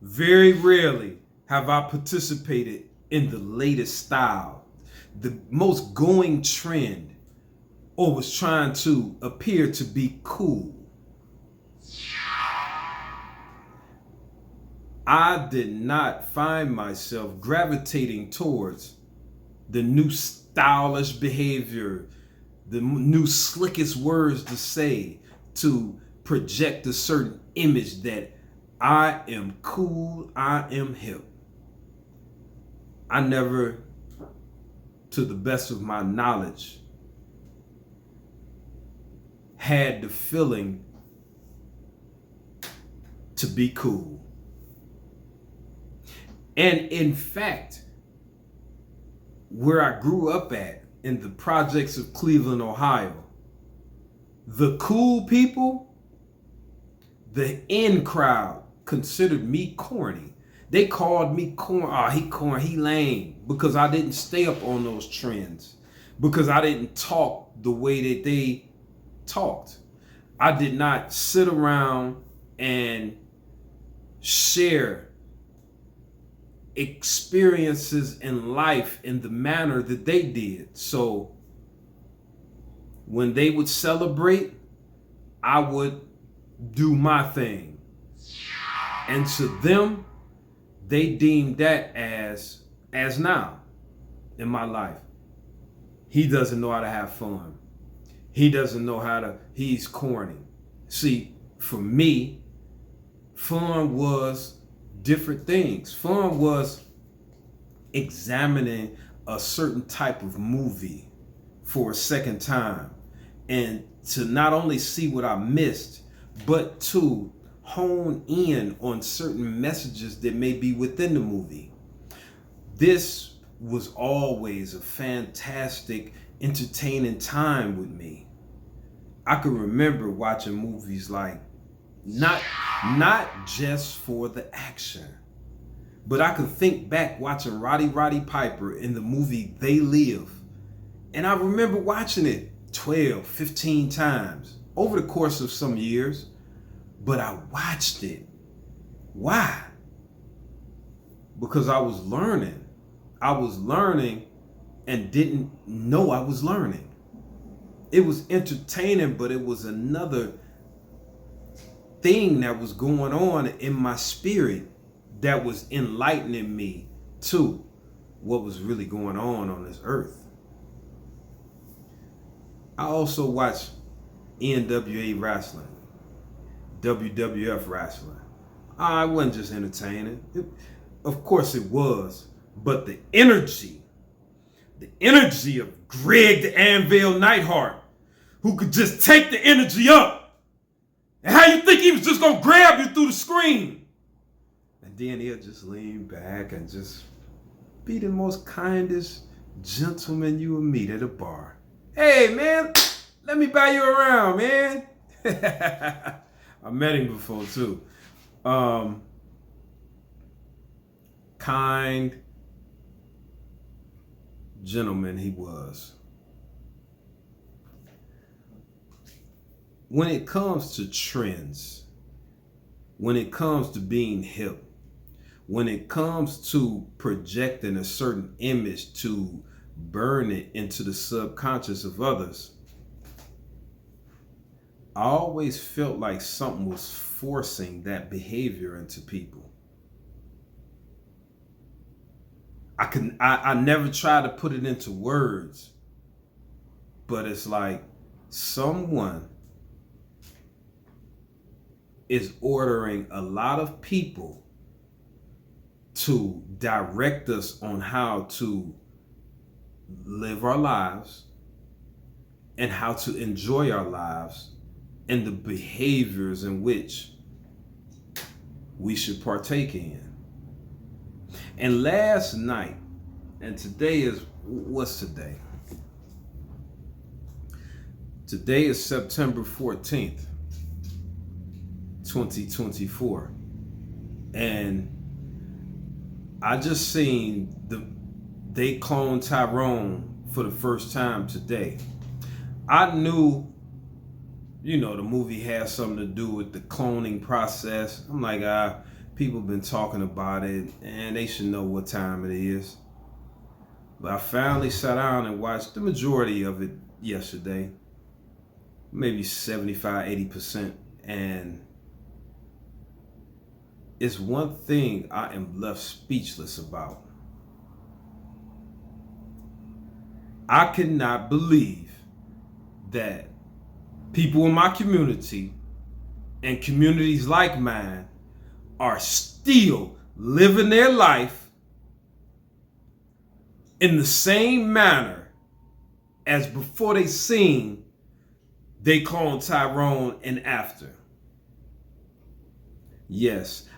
Very rarely have I participated in the latest style, the most going trend, or was trying to appear to be cool. I did not find myself gravitating towards the new stylish behavior, the new slickest words to say to project a certain image that I am cool, I am hip. I never, to the best of my knowledge, had the feeling to be cool. And in fact, where I grew up at, in the projects of Cleveland, Ohio, the cool people, the in crowd, considered me corny. They called me corny. Oh, he corny, he lame, because I didn't stay up on those trends, because I didn't talk the way that they talked. I did not sit around and share experiences in life in the manner that they did. So when they would celebrate, I would do my thing. And to them, they deemed that as now in my life. He doesn't know how to have fun. He doesn't know how to, he's corny. See, for me, fun was different things. Fun was examining a certain type of movie for a second time and to not only see what I missed, but to hone in on certain messages that may be within the movie. This was always a fantastic, entertaining time with me. I can remember watching movies like not just for the action, but I can think back watching Roddy Piper in the movie They Live. And I remember watching it 12, 15 times over the course of some years, but I watched it. Why? Because I was learning. I was learning and didn't know I was learning. It was entertaining, but it was another thing that was going on in my spirit that was enlightening me to what was really going on this earth. I also watched NWA wrestling, WWF wrestling. I wasn't just entertaining. Of course it was, but the energy of Greg the Anvil Neidhart, who could just take the energy up. And how you think he was just gonna grab you through the screen? And then he'll just lean back and just be the most kindest gentleman you will meet at a bar. Hey man, let me buy you around, man. I met him before too. Kind gentleman he was. When it comes to trends, when it comes to being hip, when it comes to projecting a certain image to burn it into the subconscious of others, I always felt like something was forcing that behavior into people. I never tried to put it into words, but it's like someone is ordering a lot of people to direct us on how to live our lives and how to enjoy our lives and the behaviors in which we should partake in. And last night, and today is, what's today? Today is September 14th, 2024. And I just seen they cloned Tyrone for the first time today. I knew, the movie has something to do with the cloning process. I'm like, People been talking about it, and they should know what time it is. But I finally sat down and watched the majority of it yesterday, maybe 75, 80%. And it's one thing I am left speechless about. I cannot believe that people in my community and communities like mine are still living their life in the same manner as before they seen they clone Tyrone and after. Yes,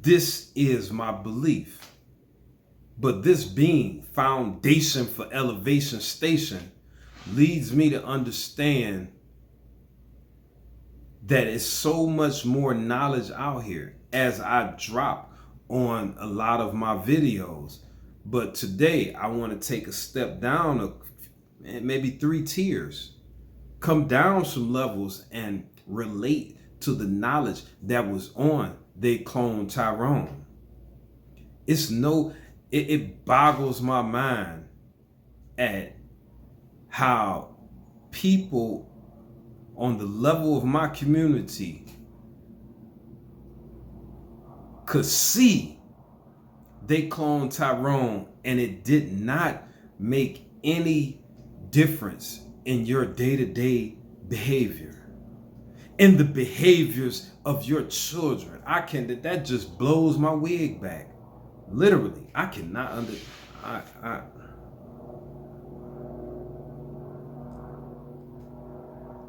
this is my belief. But this being foundation for elevation station leads me to understand that it's so much more knowledge out here as I drop on a lot of my videos. But today I want to take a step down of maybe 3 tiers, come down some levels and relate to the knowledge that was on They Clone Tyrone. It boggles my mind at how people on the level of my community could see They Clone Tyrone and it did not make any difference in your day-to-day behavior, in the behaviors of your children. That just blows my wig back. Literally, I cannot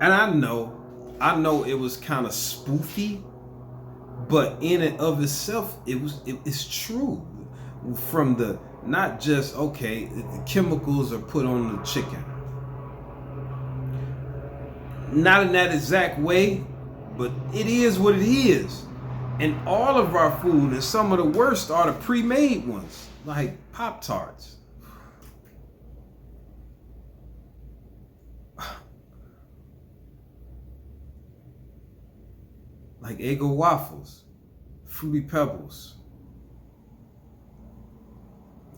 and I know it was kind of spoofy, but in and of itself, it's true. From the, not just, okay, the chemicals are put on the chicken. Not in that exact way, but it is what it is. And all of our food, and some of the worst are the pre-made ones, like Pop-Tarts. Like Eggo waffles, Fruity Pebbles,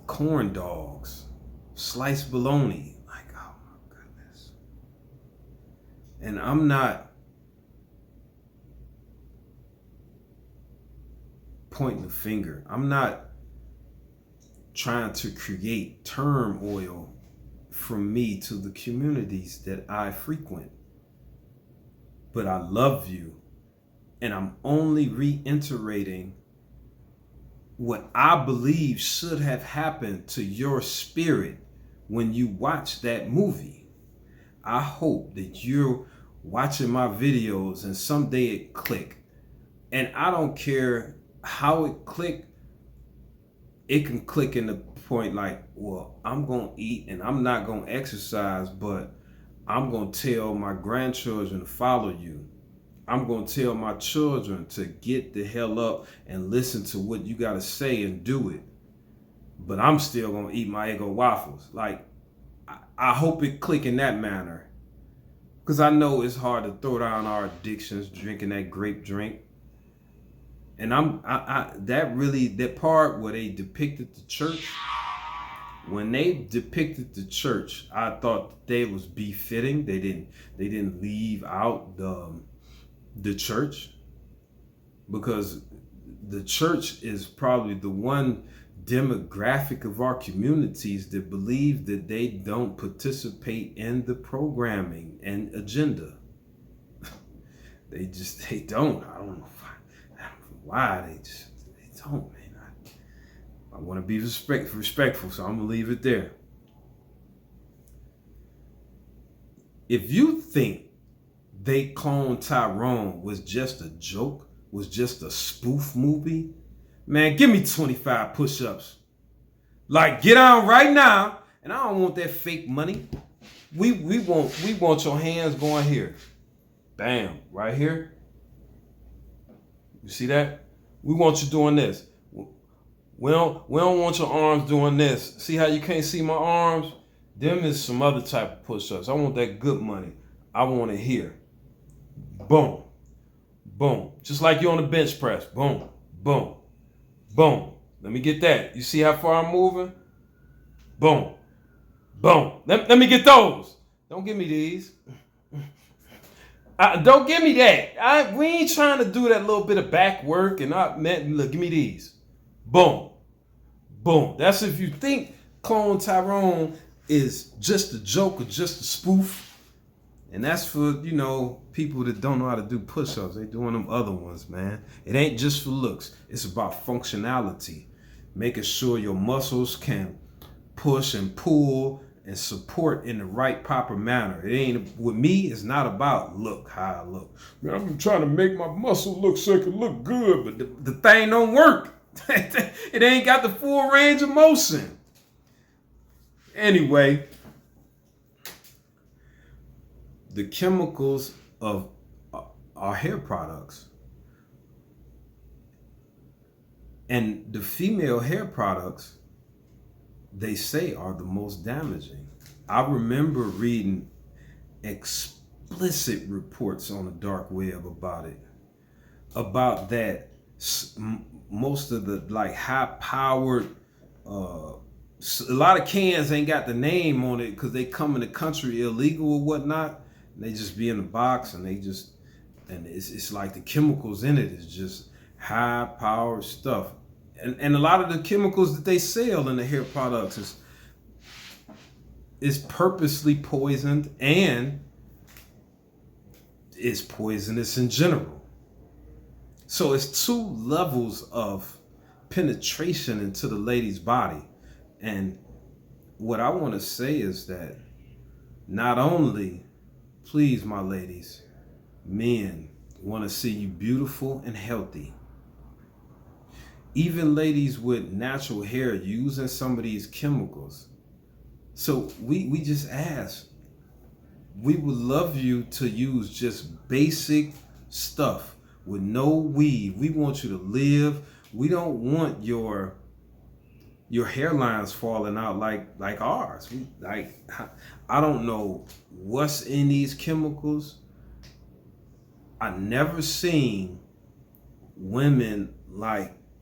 corn dogs, sliced bologna. Like, oh my goodness. And I'm not pointing the finger. I'm not trying to create turmoil from me to the communities that I frequent. But I love you. And I'm only reiterating what I believe should have happened to your spirit when you watch that movie. I hope that you're watching my videos and someday it click. And I don't care how it click. It can click in the point like, well, I'm going to eat and I'm not going to exercise, but I'm going to tell my grandchildren to follow you. I'm going to tell my children to get the hell up and listen to what you got to say and do it. But I'm still going to eat my Eggo waffles. Like, I hope it click in that manner. Because I know it's hard to throw down our addictions, drinking that grape drink. And that part where they depicted the church, when they depicted the church, I thought that they was befitting. They didn't leave out the church, because the church is probably the one demographic of our communities that believe that they don't participate in the programming and agenda. they don't. I don't know why they don't, man. I want to be respectful, so I'm gonna leave it there. If you think They Clone Tyrone was just a joke, was just a spoof movie, man, give me 25 push-ups. Like, get on right now, and I don't want that fake money. We want your hands going here. Bam, right here. You see that? We want you doing this. We don't want your arms doing this. See how you can't see my arms? Them is some other type of push-ups. I want that good money. I want it here. Boom. Boom. Just like you on the bench press. Boom, boom, boom. Let me get that. You see how far I'm moving? Boom, boom. Let me get those. Don't give me these. Don't give me that. We ain't trying to do that little bit of back work and look, give me these. Boom. Boom. That's if you think Clone Tyrone is just a joke or just a spoof. And that's for, people that don't know how to do push-ups. They doing them other ones, man. It ain't just for looks. It's about functionality. Making sure your muscles can push and pull and support in the right proper manner. It ain't, with me, it's not about how I look. Man, I'm trying to make my muscle look so it can look good, but the thing don't work. It ain't got the full range of motion. Anyway, the chemicals of our hair products and the female hair products, they say, are the most damaging. I remember reading explicit reports on the dark web about that. Most of the high-powered, a lot of cans ain't got the name on it because they come in the country illegal or whatnot. And they just be in the box and it's like the chemicals in it is just high-powered stuff. And a lot of the chemicals that they sell in the hair products is purposely poisoned and is poisonous in general. So it's two levels of penetration into the lady's body. And what I want to say is that not only, please, my ladies, men want to see you beautiful and healthy. Even ladies with natural hair using some of these chemicals. So we just ask, we would love you to use just basic stuff with no weave. We want you to live. We don't want your hairlines falling out like ours. I don't know what's in these chemicals. I never seen women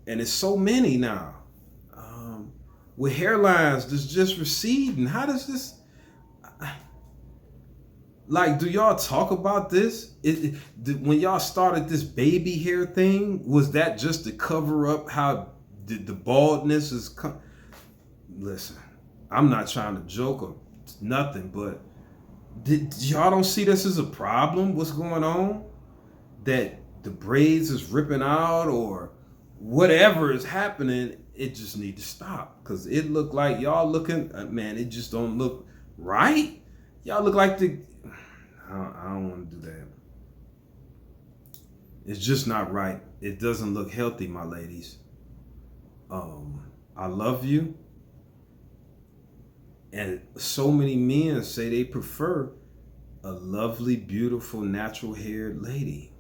and it's so many now, with hairlines that's just receding. How does this, do y'all talk about this? When y'all started this baby hair thing, was that just to cover up how the baldness is? Listen, I'm not trying to joke or nothing, but y'all don't see this as a problem? What's going on? That the braids is ripping out or whatever is happening, it just need to stop. Because it look like y'all looking, man, it just don't look right. Y'all look like I don't want to do that. It's just not right. It doesn't look healthy, my ladies. I love you. And so many men say they prefer a lovely, beautiful, natural haired lady.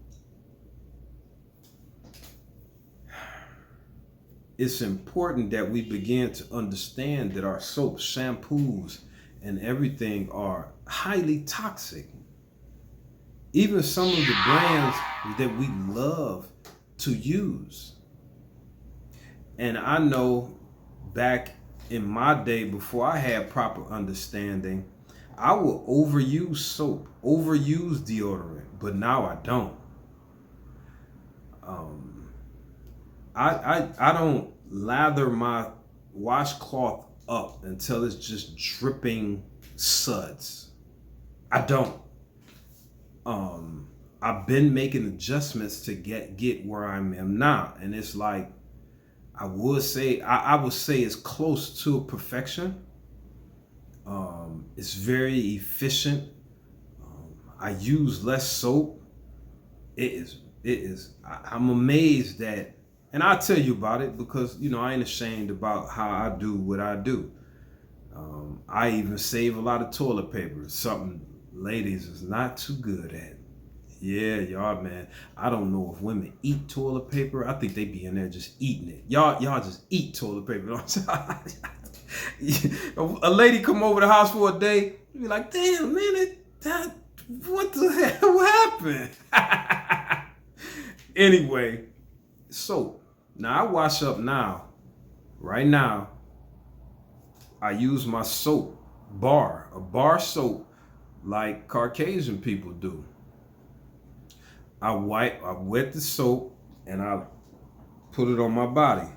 It's important that we begin to understand that our soaps, shampoos, and everything are highly toxic. Even some of the brands that we love to use. And I know back in my day, before I had proper understanding, I would overuse soap, overuse deodorant, but now I don't. I don't lather my washcloth up until it's just dripping suds. I don't. I've been making adjustments to get where I am now, and it's like I would say it's close to perfection. It's very efficient. I use less soap. It is. I'm amazed that, and I'll tell you about it because I ain't ashamed about how I do what I do. I even save a lot of toilet paper, something ladies is not too good at. Yeah, y'all, man. I don't know if women eat toilet paper. I think they be in there just eating it. Y'all just eat toilet paper. A lady come over the house for a day, you be like, damn, man, what the hell happened? Anyway, soap. Now I wash up now. Right now, I use my soap bar, a bar soap like Caucasian people do. I wet the soap and I put it on my body.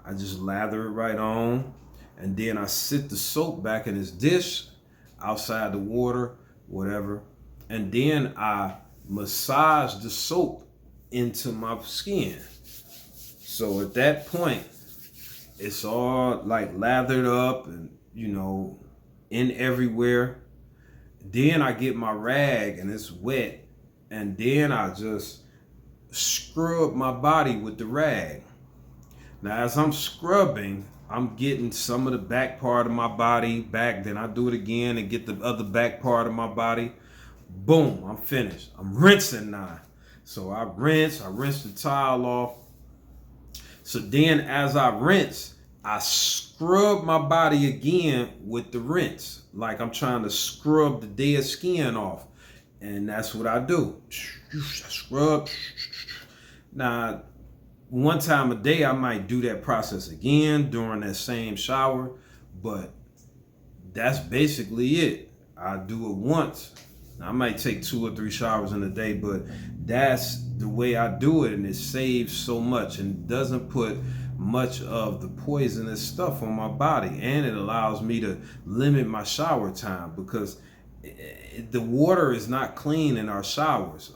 I just lather it right on, and then I sit the soap back in this dish outside the water, whatever, and then I massage the soap into my skin. So at that point, it's all like lathered up and, in everywhere. Then I get my rag and it's wet, and then I just scrub my body with the rag. Now, as I'm scrubbing, I'm getting some of the back part of my body back. Then I do it again and get the other back part of my body. Boom, I'm finished. I'm rinsing now. So I rinse the towel off. So then as I rinse, I scrub my body again with the rinse. Like I'm trying to scrub the dead skin off. And that's what I do. I scrub. Now, one time a day, I might do that process again during that same shower, but that's basically it. I do it once. I might take 2 or 3 showers in a day, but that's the way I do it, and it saves so much and doesn't put much of the poisonous stuff on my body, and it allows me to limit my shower time because the water is not clean in our showers.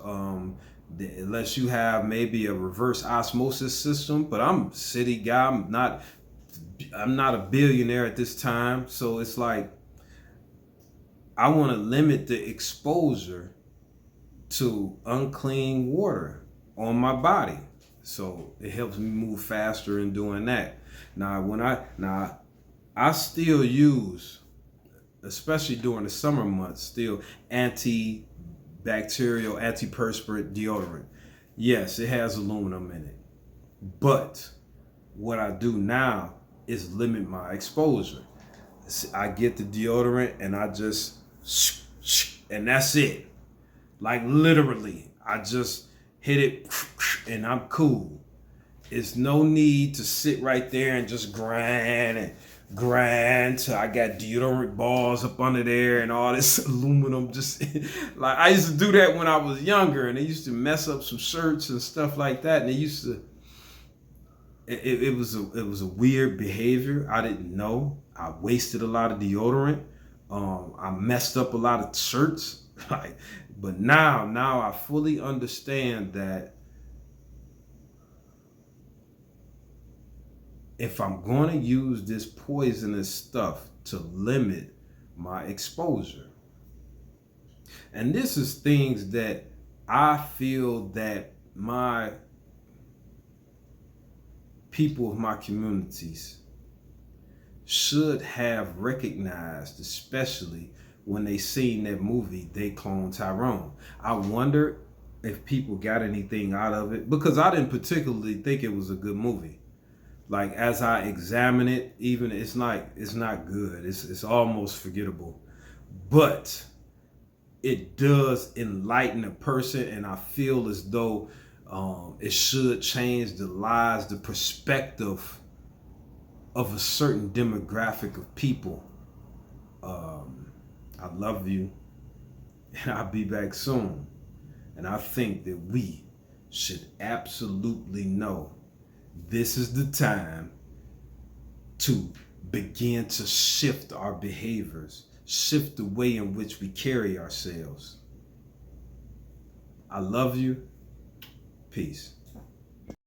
Unless you have maybe a reverse osmosis system, but I'm a city guy. I'm not a billionaire at this time, so it's like I want to limit the exposure to unclean water on my body, so it helps me move faster in doing that. Now I still use, especially during the summer months, still antibacterial, antiperspirant deodorant. Yes, it has aluminum in it. But what I do now is limit my exposure. I get the deodorant and I just, and that's it. Like literally, I just hit it and I'm cool. It's no need to sit right there and just grind till I got deodorant balls up under there and all this aluminum. Just like I used to do that when I was younger, and they used to mess up some shirts and stuff like that. And they used to. It was a weird behavior. I didn't know. I wasted a lot of deodorant. I messed up a lot of shirts. But now I fully understand that if I'm going to use this poisonous stuff to limit my exposure, and this is things that I feel that my people of my communities should have recognized, especially when they seen that movie, They Clone Tyrone. I wonder if people got anything out of it, because I didn't particularly think it was a good movie. Like as I examine it, even it's not good. It's almost forgettable, but it does enlighten a person, and I feel as though it should change the lives, the perspective of a certain demographic of people. I love you, and I'll be back soon. And I think that we should absolutely know this is the time to begin to shift our behaviors, shift the way in which we carry ourselves. I love you. Peace.